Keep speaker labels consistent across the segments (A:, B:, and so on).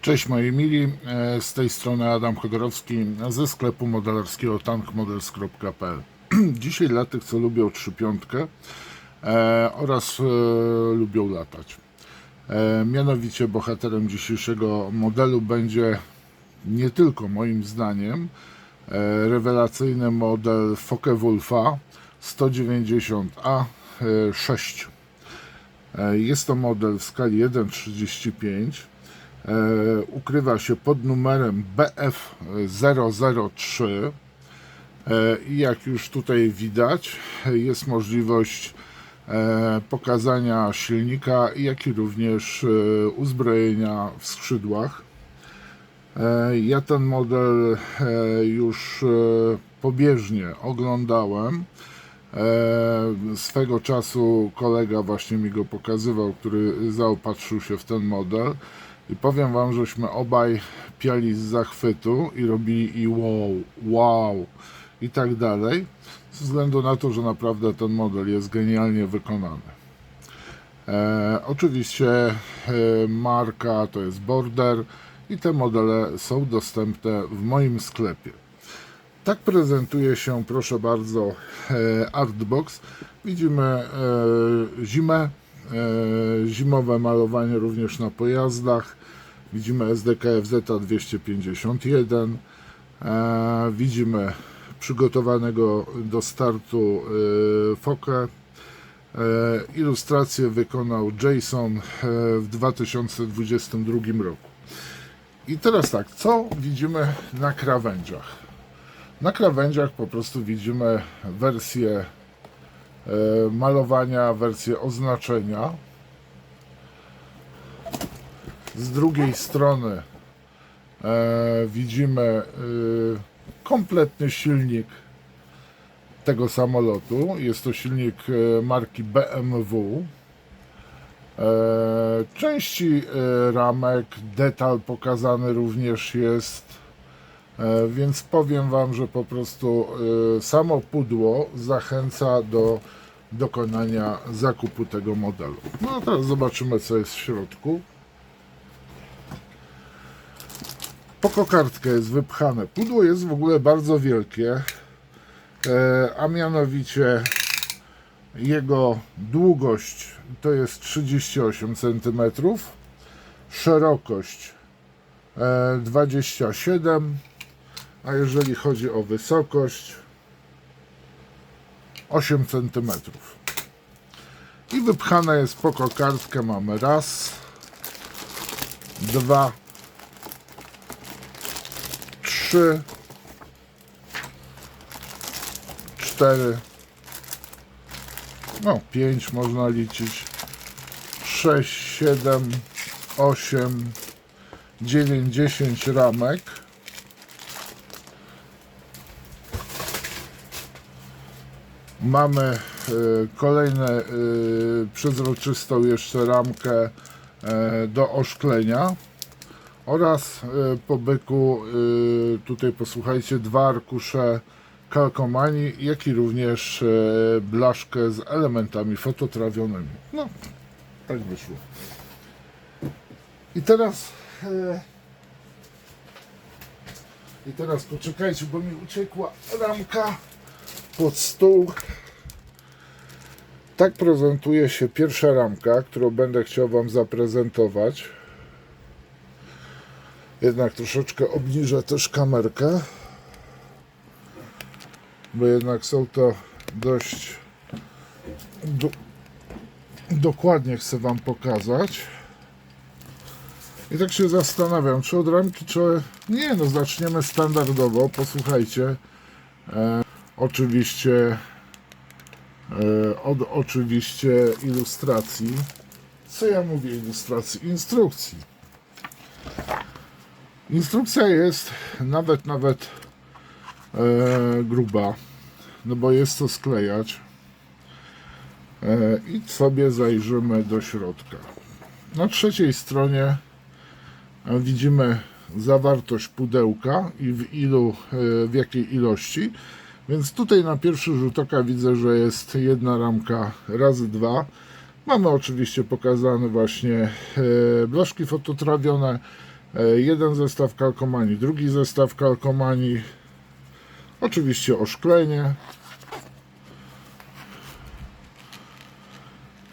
A: Cześć moi mili, z tej strony Adam Chodorowski ze sklepu modelarskiego tankmodels.pl. Dzisiaj dla tych, co lubią 3.5 oraz lubią latać. Mianowicie bohaterem dzisiejszego modelu będzie nie tylko moim zdaniem rewelacyjny model Focke-Wulfa 190A6. Jest to model w skali 1:35. Ukrywa się pod numerem BF003 i jak już tutaj widać, jest możliwość pokazania silnika, jak i również uzbrojenia w skrzydłach. Ja ten model już pobieżnie oglądałem. Swego czasu kolega właśnie mi go pokazywał, który zaopatrzył się w ten model. I powiem wam, żeśmy obaj piali z zachwytu i robili i wow i tak dalej, ze względu na to, że naprawdę ten model jest genialnie wykonany. Oczywiście marka to jest Border i te modele są dostępne w moim sklepie. Tak prezentuje się, proszę bardzo, Artbox. Widzimy zimę. Zimowe malowanie również na pojazdach. Widzimy SDKFZ 251. Widzimy przygotowanego do startu Focke. Ilustrację wykonał Jason w 2022 roku. I teraz tak, co widzimy na krawędziach? Na krawędziach po prostu widzimy wersję malowania, wersję oznaczenia. Z drugiej strony widzimy kompletny silnik tego samolotu. Jest to silnik marki BMW. Części ramek, detal pokazany również jest, więc powiem wam, że po prostu samo pudło zachęca do dokonania zakupu tego modelu. No a teraz zobaczymy, co jest w środku. Po kokardkę jest wypchane. Pudło jest w ogóle bardzo wielkie, a mianowicie jego długość to jest 38 cm, szerokość 27 cm, a jeżeli chodzi o wysokość 8 cm. I wypchane jest po kokardkę. Mamy raz, dwa, trzy, cztery, no 5 można liczyć, 6, 7, 8, 9, 10 ramek. Mamy kolejne przezroczystą jeszcze ramkę do oszklenia oraz po byku tutaj posłuchajcie, 2 arkusze kalkomanii, jak i również blaszkę z elementami fototrawionymi. No, tak wyszło. I teraz poczekajcie, bo mi uciekła ramka pod stół. Tak prezentuje się pierwsza ramka, którą będę chciał wam zaprezentować. Jednak troszeczkę obniżę też kamerkę, bo jednak są to dość dokładnie chcę wam pokazać. I tak się zastanawiam, czy od ramki, czy nie. No zaczniemy standardowo. Posłuchajcie. Oczywiście oczywiście ilustracji. Co ja mówię ilustracji? Instrukcji. Instrukcja jest nawet gruba, no bo jest co sklejać. I sobie zajrzymy do środka. Na trzeciej stronie widzimy zawartość pudełka i w jakiej ilości. Więc tutaj na pierwszy rzut oka widzę, że jest jedna ramka razy 2. Mamy oczywiście pokazane właśnie blaszki fototrawione, Jeden zestaw kalkomanii, drugi zestaw kalkomanii, oczywiście oszklenie.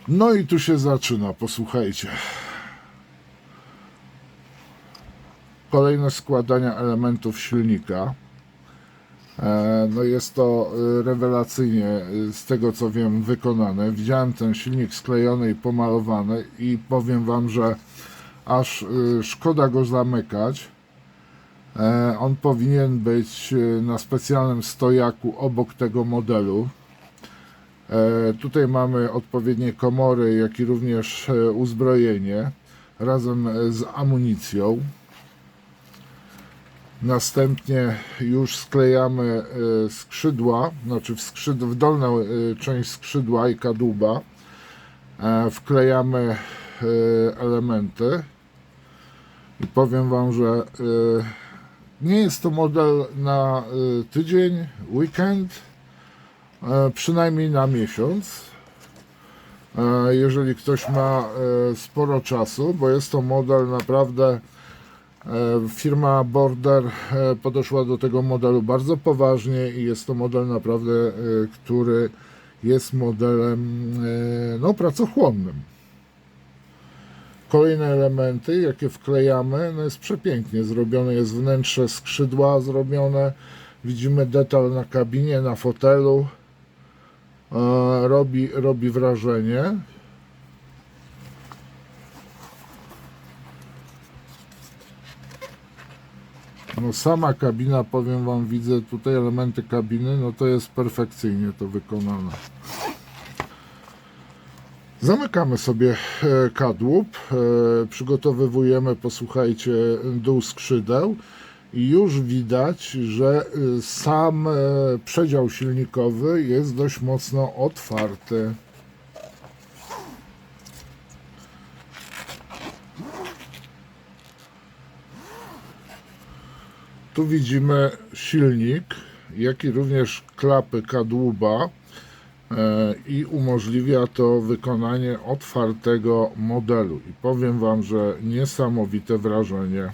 A: No i tu się zaczyna, posłuchajcie. Kolejne składania elementów silnika. No jest to rewelacyjnie, z tego co wiem, wykonane. Widziałem ten silnik sklejony i pomalowany i powiem Wam, że aż szkoda go zamykać. On powinien być na specjalnym stojaku obok tego modelu. Tutaj mamy odpowiednie komory, jak i również uzbrojenie razem z amunicją. Następnie już sklejamy skrzydła, znaczy w dolną część skrzydła i kadłuba wklejamy elementy i powiem Wam, że nie jest to model na tydzień, weekend, przynajmniej na miesiąc, jeżeli ktoś ma sporo czasu, bo jest to model naprawdę. Firma Border podeszła do tego modelu bardzo poważnie i jest to model naprawdę, który jest modelem no, pracochłonnym. Kolejne elementy, jakie wklejamy, no jest przepięknie zrobione, jest wnętrze skrzydła zrobione, widzimy detal na kabinie, na fotelu, robi wrażenie. No sama kabina, powiem Wam, widzę tutaj elementy kabiny, no to jest perfekcyjnie to wykonane. Zamykamy sobie kadłub, przygotowujemy, posłuchajcie, dół skrzydeł i już widać, że sam przedział silnikowy jest dość mocno otwarty. Tu widzimy silnik, jak i również klapy kadłuba i umożliwia to wykonanie otwartego modelu. I powiem Wam, że niesamowite wrażenie.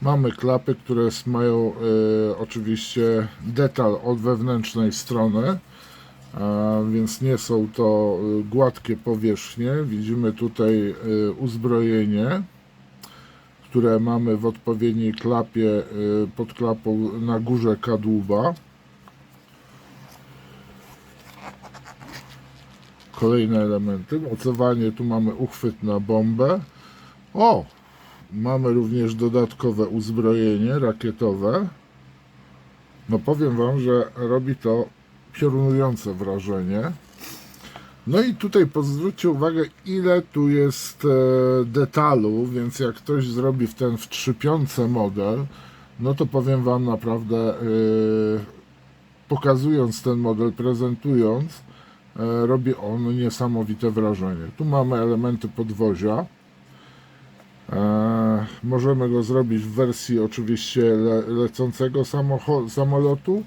A: Mamy klapy, które mają oczywiście detal od wewnętrznej strony. Więc nie są to gładkie powierzchnie. Widzimy tutaj uzbrojenie, które mamy w odpowiedniej klapie, pod klapą na górze kadłuba. Kolejne elementy. Mocowanie, tu mamy uchwyt na bombę. O! Mamy również dodatkowe uzbrojenie rakietowe. No powiem Wam, że robi to piorunujące wrażenie. No i tutaj zwróćcie uwagę, ile tu jest detalu, więc jak ktoś zrobi w ten w 3/5 model, no to powiem Wam naprawdę, pokazując ten model, prezentując, robi on niesamowite wrażenie. Tu mamy elementy podwozia. Możemy go zrobić w wersji oczywiście lecącego samolotu,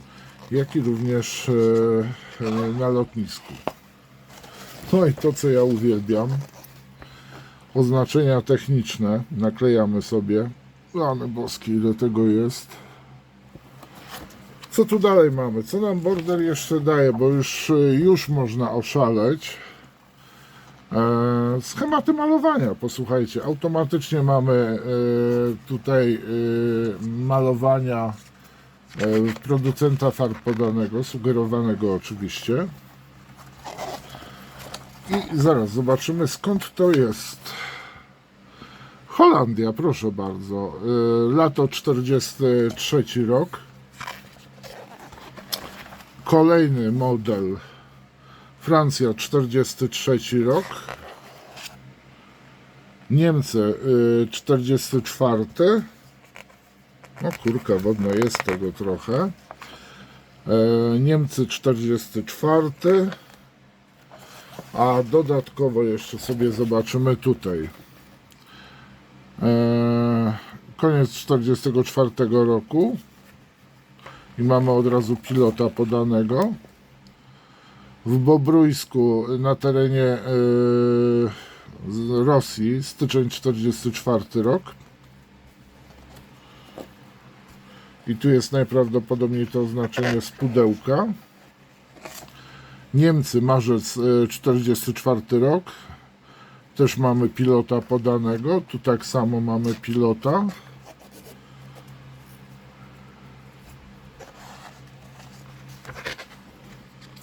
A: jak i również na lotnisku. No i to, co ja uwielbiam, oznaczenia techniczne naklejamy sobie. Rany boskie, ile tego jest. Co tu dalej mamy? Co nam Border jeszcze daje? Bo już można oszaleć. Schematy malowania, posłuchajcie, automatycznie mamy tutaj malowania producenta farb podanego, sugerowanego oczywiście. I zaraz zobaczymy, skąd to jest. Holandia, proszę bardzo, lato 43 rok. Kolejny model, Francja 43 rok. Niemcy 44. No kurka wodna, jest tego trochę. Niemcy 44. A dodatkowo jeszcze sobie zobaczymy tutaj. Koniec 44 roku. I mamy od razu pilota podanego. w Bobrójsku na terenie Rosji, styczeń 44 rok. I tu jest najprawdopodobniej to oznaczenie z pudełka. Niemcy, marzec 44 rok. Też mamy pilota podanego. Tu tak samo mamy pilota.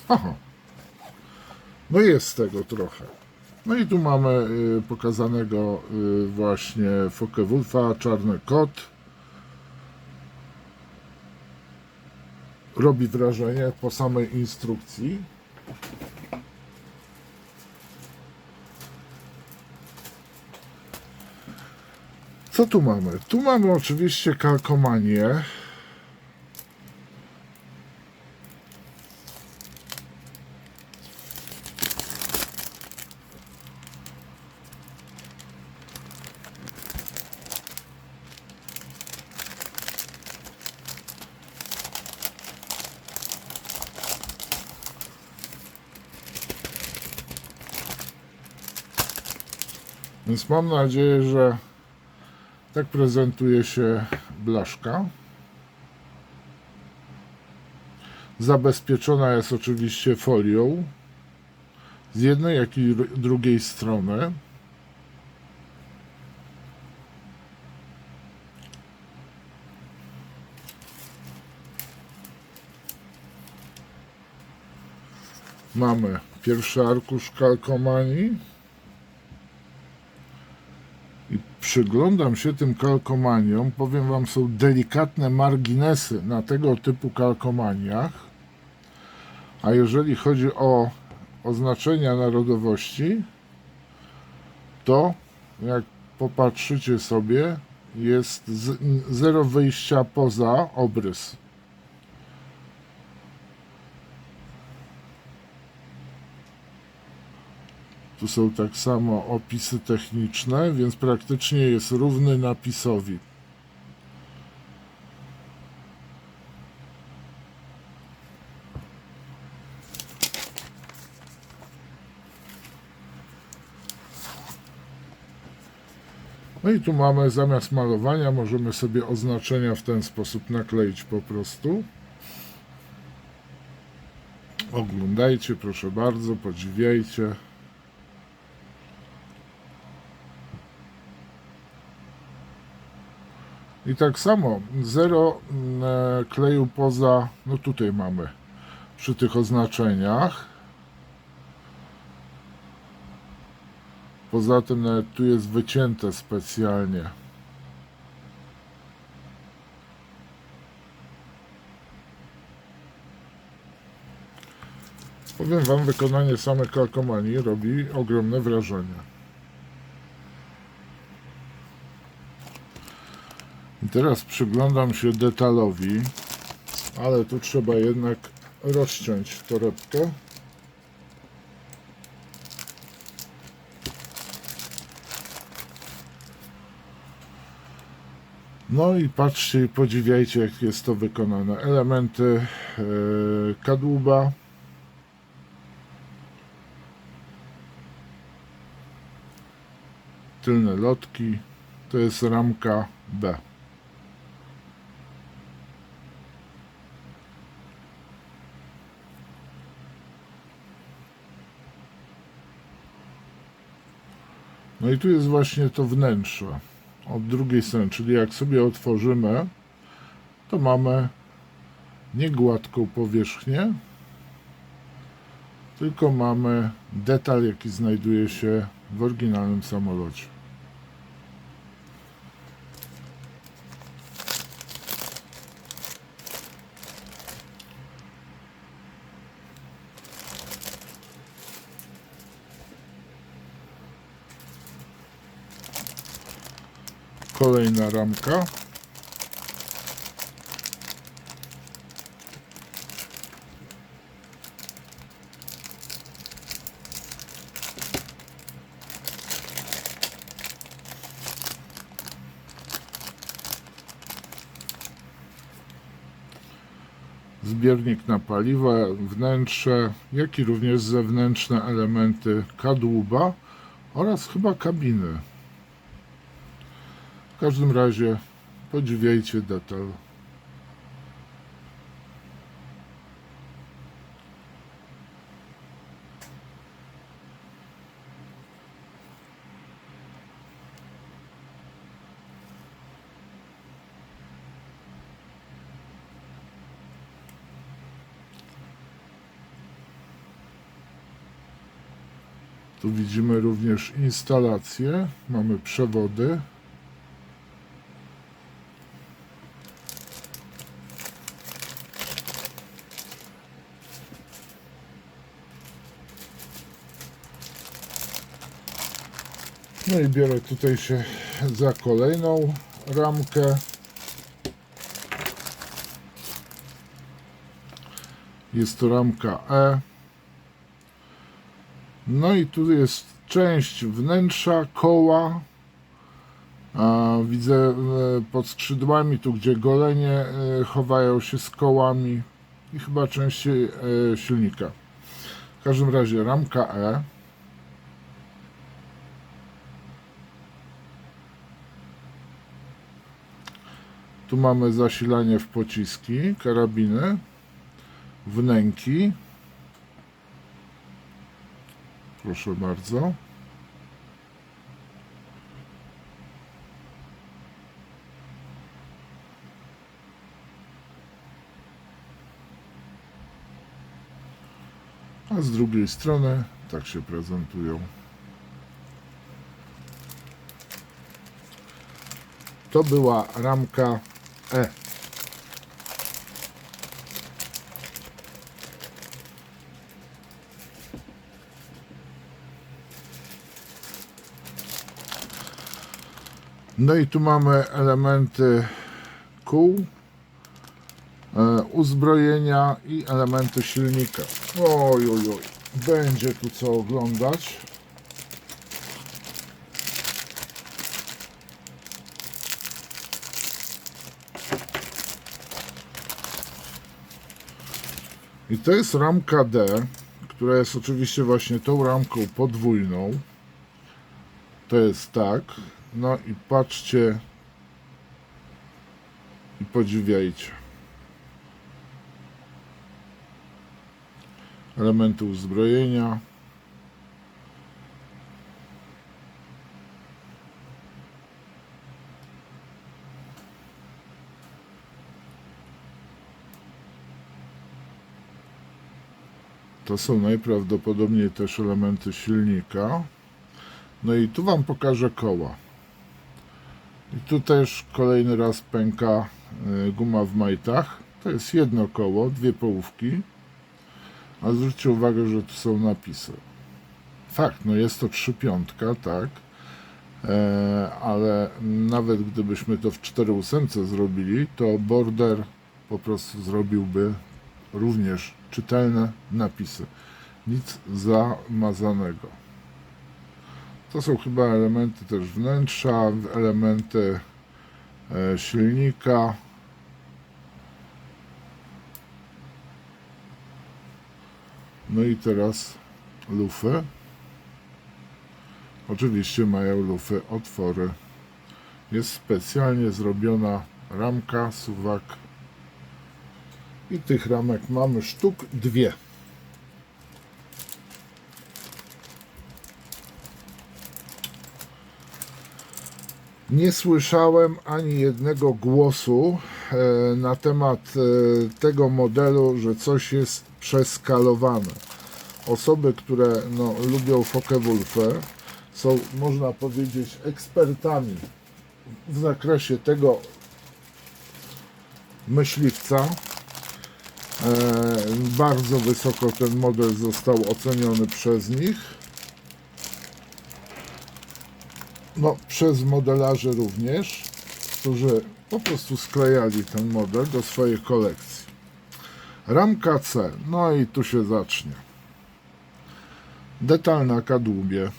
A: Aha. No jest tego trochę. No i tu mamy pokazanego właśnie Focke-Wulfa, czarny kot. Robi wrażenie po samej instrukcji. Co tu mamy? Tu mamy oczywiście kalkomanię. Więc mam nadzieję, że tak prezentuje się blaszka. Zabezpieczona jest oczywiście folią z jednej, jak i drugiej strony. Mamy pierwszy arkusz kalkomanii. I przyglądam się tym kalkomaniom. Powiem wam, są delikatne marginesy na tego typu kalkomaniach. A jeżeli chodzi o oznaczenia narodowości, to jak popatrzycie sobie, jest zero wyjścia poza obrys. Tu są tak samo opisy techniczne, więc praktycznie jest równy napisowi. No i tu mamy, zamiast malowania, możemy sobie oznaczenia w ten sposób nakleić po prostu. Oglądajcie, proszę bardzo, podziwiajcie. I tak samo, zero kleju poza, no tutaj mamy, przy tych oznaczeniach. Poza tym nawet tu jest wycięte specjalnie. Powiem wam, wykonanie samej kalkomanii robi ogromne wrażenie. I teraz przyglądam się detalowi, ale tu trzeba jednak rozciąć torebkę. No i patrzcie i podziwiajcie, jak jest to wykonane. Elementy kadłuba. Tylne lotki. To jest ramka B. No i tu jest właśnie to wnętrze od drugiej strony, czyli jak sobie otworzymy, to mamy nie gładką powierzchnię, tylko mamy detal, jaki znajduje się w oryginalnym samolocie. Kolejna ramka. Z zbiornik na paliwo, wnętrze, jak i również zewnętrzne elementy kadłuba oraz chyba kabiny. W każdym razie podziwiajcie detal. Tu widzimy również instalację, mamy przewody. No i biorę tutaj się za kolejną ramkę. Jest to ramka E. No i tu jest część wnętrza, koła. Widzę pod skrzydłami, tu gdzie golenie chowają się z kołami i chyba część silnika. W każdym razie ramka E. Tu mamy zasilanie w pociski, karabiny, wnęki. Proszę bardzo. A z drugiej strony tak się prezentują. To była ramka E. No i tu mamy elementy kół, uzbrojenia i elementy silnika. Oj, oj, oj, będzie tu co oglądać. I to jest ramka D, która jest oczywiście właśnie tą ramką podwójną. To jest tak. No i patrzcie i podziwiajcie. Elementy uzbrojenia. To są najprawdopodobniej też elementy silnika. No i tu Wam pokażę koła. I tu też kolejny raz pęka guma w majtach. To jest jedno koło, dwie połówki. A zwróćcie uwagę, że tu są napisy. Fakt, no jest to 3/5, tak. Ale nawet gdybyśmy to w 4/8 zrobili, to border po prostu zrobiłby również czytelne napisy. Nic zamazanego. To są chyba elementy też wnętrza, elementy silnika. No i teraz lufy. Oczywiście mają lufy otwory. Jest specjalnie zrobiona ramka, suwak. I tych ramek mamy sztuk 2. Nie słyszałem ani jednego głosu na temat tego modelu, że coś jest przeskalowane. Osoby, które lubią Focke-Wulfy, są, można powiedzieć, ekspertami w zakresie tego myśliwca. Bardzo wysoko ten model został oceniony przez nich. No, przez modelarzy również, którzy po prostu sklejali ten model do swojej kolekcji. Ramka C, no i tu się zacznie. Detal na kadłubie.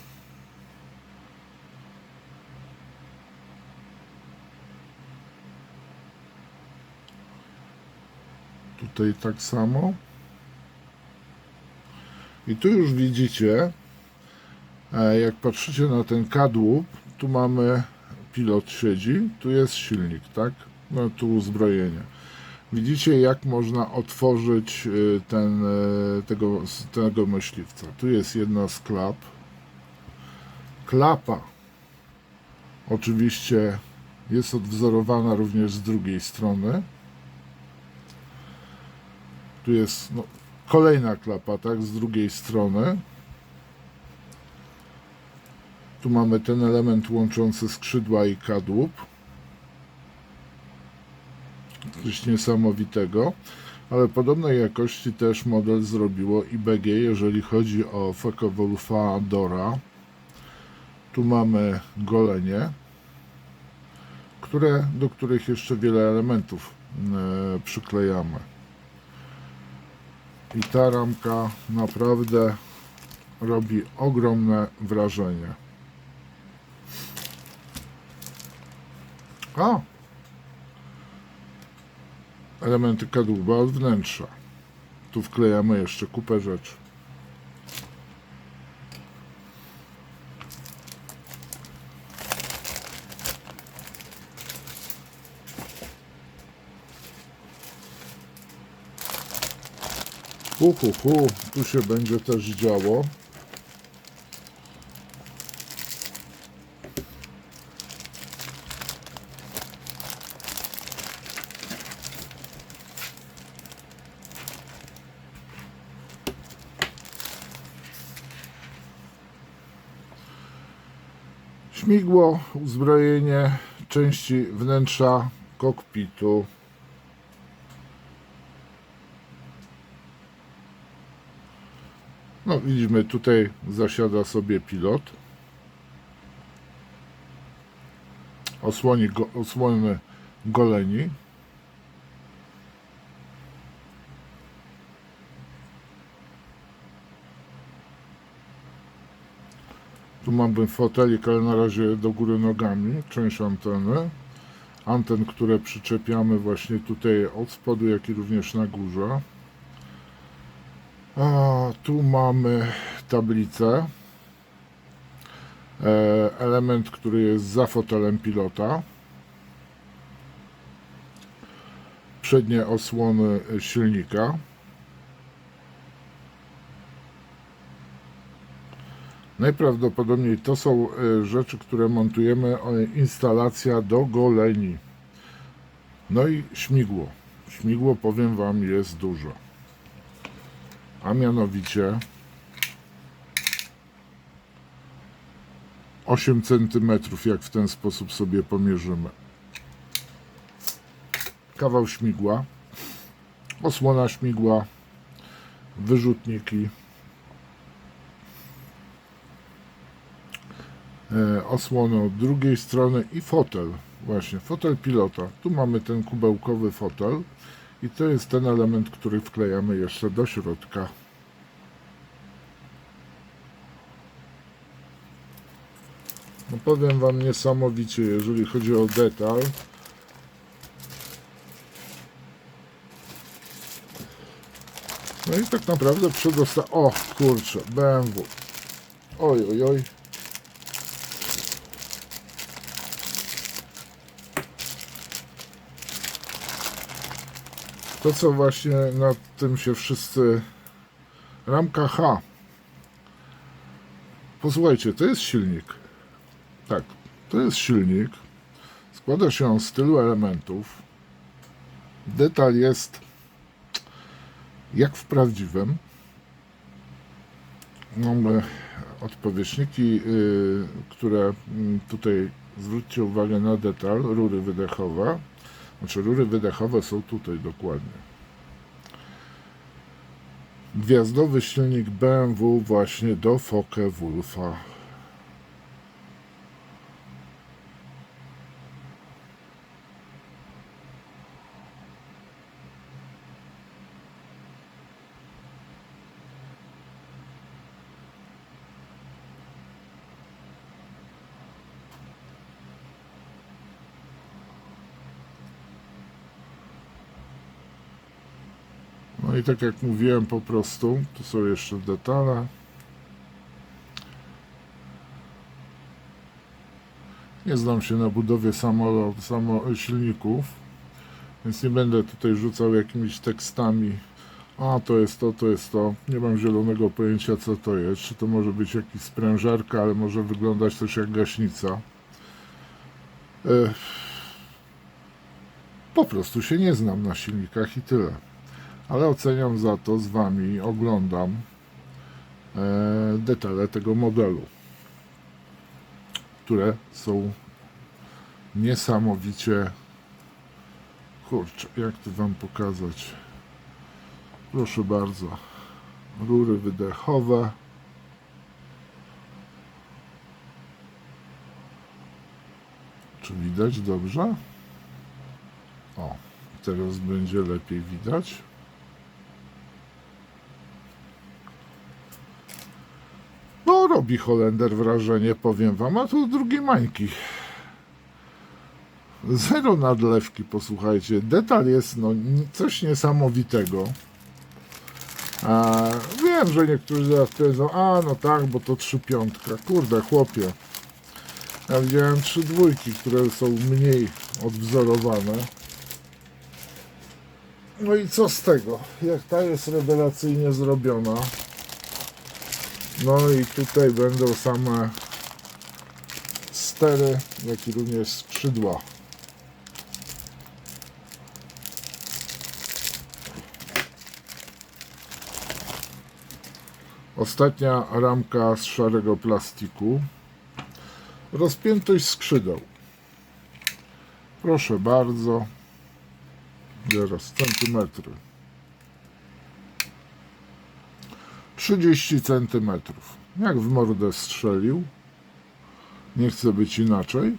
A: Tutaj tak samo. I tu już widzicie, jak patrzycie na ten kadłub, tu mamy pilot siedzi, tu jest silnik, tak? No tu uzbrojenie. Widzicie, jak można otworzyć tego myśliwca. Tu jest jedna z klap. Klapa oczywiście jest odwzorowana również z drugiej strony. Tu jest kolejna klapa, tak, z drugiej strony. Tu mamy ten element łączący skrzydła i kadłub. Coś niesamowitego. Ale podobnej jakości też model zrobiło IBG, jeżeli chodzi o Focke-Wulfa Dora. Tu mamy golenie, do których jeszcze wiele elementów przyklejamy. I ta ramka naprawdę robi ogromne wrażenie. Elementy kadłuba od wnętrza. Tu wklejamy jeszcze kupę rzeczy. Tu się będzie też działo. Śmigło, uzbrojenie, części wnętrza kokpitu. No widzimy, tutaj zasiada sobie pilot. Osłony goleni. Tu mamy fotelik, ale na razie do góry nogami, część anteny. Anten, które przyczepiamy właśnie tutaj od spodu, jak i również na górze. Tu mamy tablicę. Element, który jest za fotelem pilota. Przednie osłony silnika. Najprawdopodobniej to są rzeczy, które montujemy, instalacja do goleni. No i śmigło. Śmigło, powiem Wam, jest duże. A mianowicie 8 cm, jak w ten sposób sobie pomierzymy. Kawał śmigła, osłona śmigła, wyrzutniki, osłony od drugiej strony i fotel, właśnie fotel pilota. Tu mamy ten kubełkowy fotel i to jest ten element, który wklejamy jeszcze do środka. No powiem Wam, niesamowicie, jeżeli chodzi o detal. No i tak naprawdę o kurczę, BMW. Oj. To, co właśnie nad tym się wszyscy... Ramka H. Posłuchajcie, to jest silnik. Tak, to jest silnik. Składa się on z tylu elementów. Detal jest jak w prawdziwym. Mamy odpowietrzniki, które tutaj, zwróćcie uwagę na detal, rury wydechowe. Znaczy rury wydechowe są tutaj dokładnie. Gwiazdowy silnik BMW właśnie do Focke-Wulfa. No i tak jak mówiłem, po prostu, tu są jeszcze detale. Nie znam się na budowie silników, więc nie będę tutaj rzucał jakimiś tekstami. A to jest to, to jest to. Nie mam zielonego pojęcia, co to jest. Czy to może być jakiś sprężarka, ale może wyglądać też jak gaśnica. Po prostu się nie znam na silnikach i tyle. Ale oceniam za to z Wami, oglądam detale tego modelu, które są niesamowicie... Kurczę, jak to Wam pokazać? Proszę bardzo. Rury wydechowe. Czy widać dobrze? O, teraz będzie lepiej widać. No, robi Holender wrażenie, powiem Wam, a tu drugi mańki. Zero nadlewki, posłuchajcie. Detal jest no coś niesamowitego. Wiem, że niektórzy zaraz powiedzą, a no tak, bo to 3.5. Kurde, chłopie. Ja widziałem 3.2, które są mniej odwzorowane. No i co z tego? Jak ta jest rewelacyjnie zrobiona. No i tutaj będą same stery, jak i również skrzydła. Ostatnia ramka z szarego plastiku. Rozpiętość skrzydeł. Proszę bardzo. Zaraz, centymetry. 30 centymetrów. Jak w mordę strzelił. Nie chce być inaczej.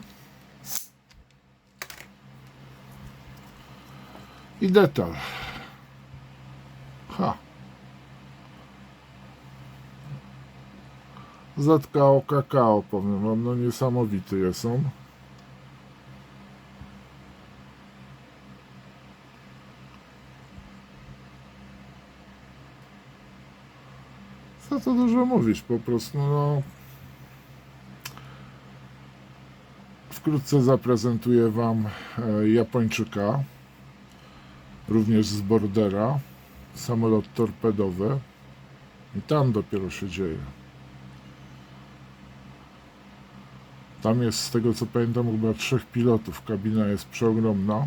A: I detal. ZKO kakao, powiem wam, no niesamowity jest on. Co to dużo mówić, po prostu, no. Wkrótce zaprezentuję wam Japończyka, również z Bordera, samolot torpedowy i tam dopiero się dzieje. Tam jest, z tego co pamiętam, chyba 3 pilotów, kabina jest przeogromna.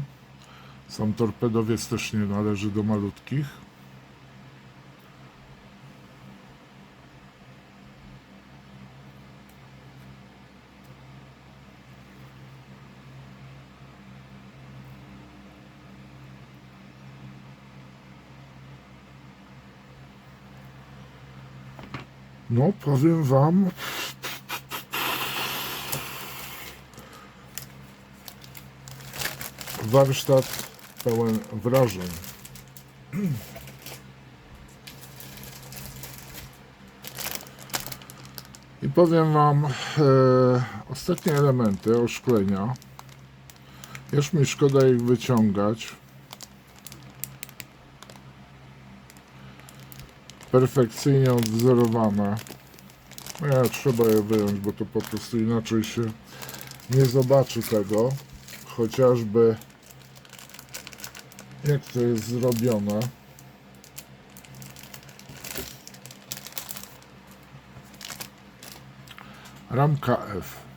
A: Sam torpedowiec też nie należy do malutkich. No, powiem wam, warsztat pełen wrażeń. I powiem wam, ostatnie elementy oszklenia, już mi szkoda ich wyciągać. Perfekcyjnie odwzorowane. Nie, trzeba je wyjąć, bo to po prostu inaczej się nie zobaczy tego. Chociażby jak to jest zrobione. Ramka F.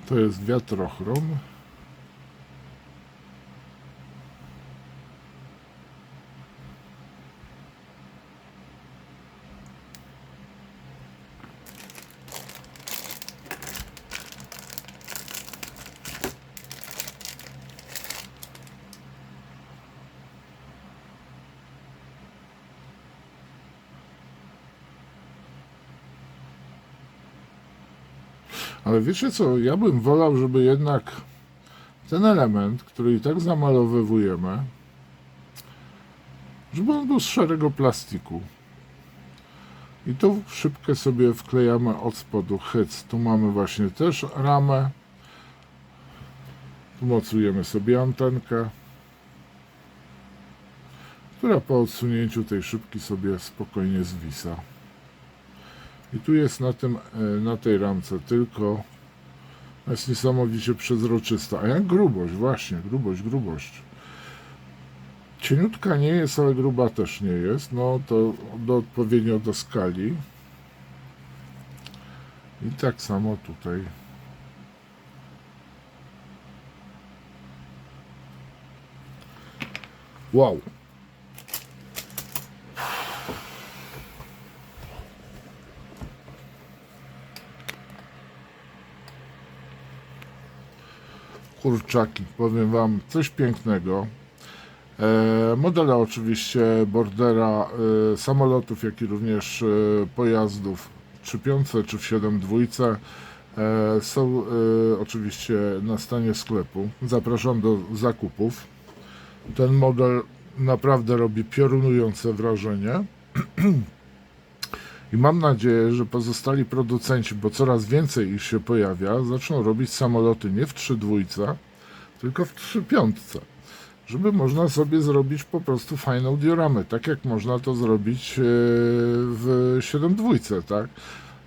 A: To jest wiatrochrom. Ale wiecie co, ja bym wolał, żeby jednak ten element, który i tak zamalowywujemy, żeby on był z szarego plastiku. I tu w szybkę sobie wklejamy od spodu hyc. Tu mamy właśnie też ramę. Tu mocujemy sobie antenkę, która po odsunięciu tej szybki sobie spokojnie zwisa. I tu jest na tej ramce tylko, jest niesamowicie przezroczysta. A jak grubość, właśnie, grubość. Cieniutka nie jest, ale gruba też nie jest. No to odpowiednio do skali. I tak samo tutaj. Wow. Kurczaki, powiem wam, coś pięknego. Modele oczywiście Bordera, samolotów, jak i również pojazdów 3.5 czy w 7.2 są oczywiście na stanie sklepu. Zapraszam do zakupów. Ten model naprawdę robi piorunujące wrażenie. I mam nadzieję, że pozostali producenci, bo coraz więcej ich się pojawia, zaczną robić samoloty nie w 3.2, tylko w 3.5, żeby można sobie zrobić po prostu fajną dioramę, tak jak można to zrobić w 7.2, tak?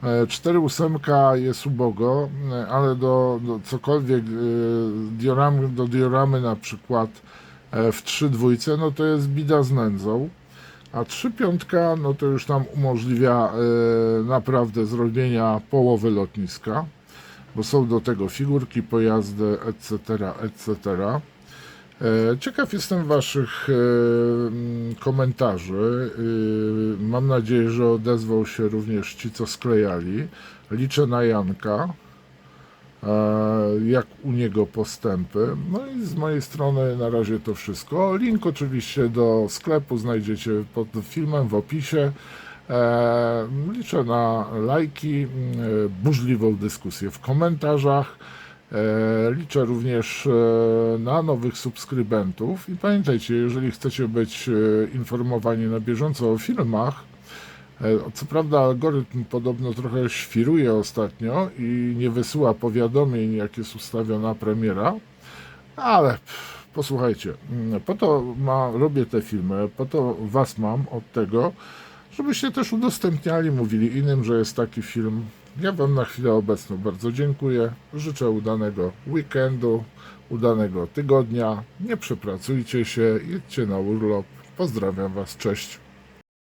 A: 4.8 jest ubogo, ale do cokolwiek do dioramy na przykład w 3.2, no to jest bida z nędzą. A 3.5 no to już nam umożliwia naprawdę zrobienia połowy lotniska, bo są do tego figurki, pojazdy, etc. Ciekaw jestem waszych komentarzy. Mam nadzieję, że odezwał się również ci, co sklejali. Liczę na Janka, jak u niego postępy. No i z mojej strony na razie to wszystko. Link oczywiście do sklepu znajdziecie pod filmem w opisie. Liczę na lajki, burzliwą dyskusję w komentarzach. Liczę również na nowych subskrybentów i pamiętajcie, jeżeli chcecie być informowani na bieżąco o filmach, co prawda algorytm podobno trochę świruje ostatnio i nie wysyła powiadomień, jak jest ustawiona premiera, ale posłuchajcie, po to robię te filmy, po to was mam od tego, żebyście też udostępniali, mówili innym, że jest taki film. Ja wam na chwilę obecną bardzo dziękuję, życzę udanego weekendu, udanego tygodnia, nie przepracujcie się, jedźcie na urlop, pozdrawiam was, cześć.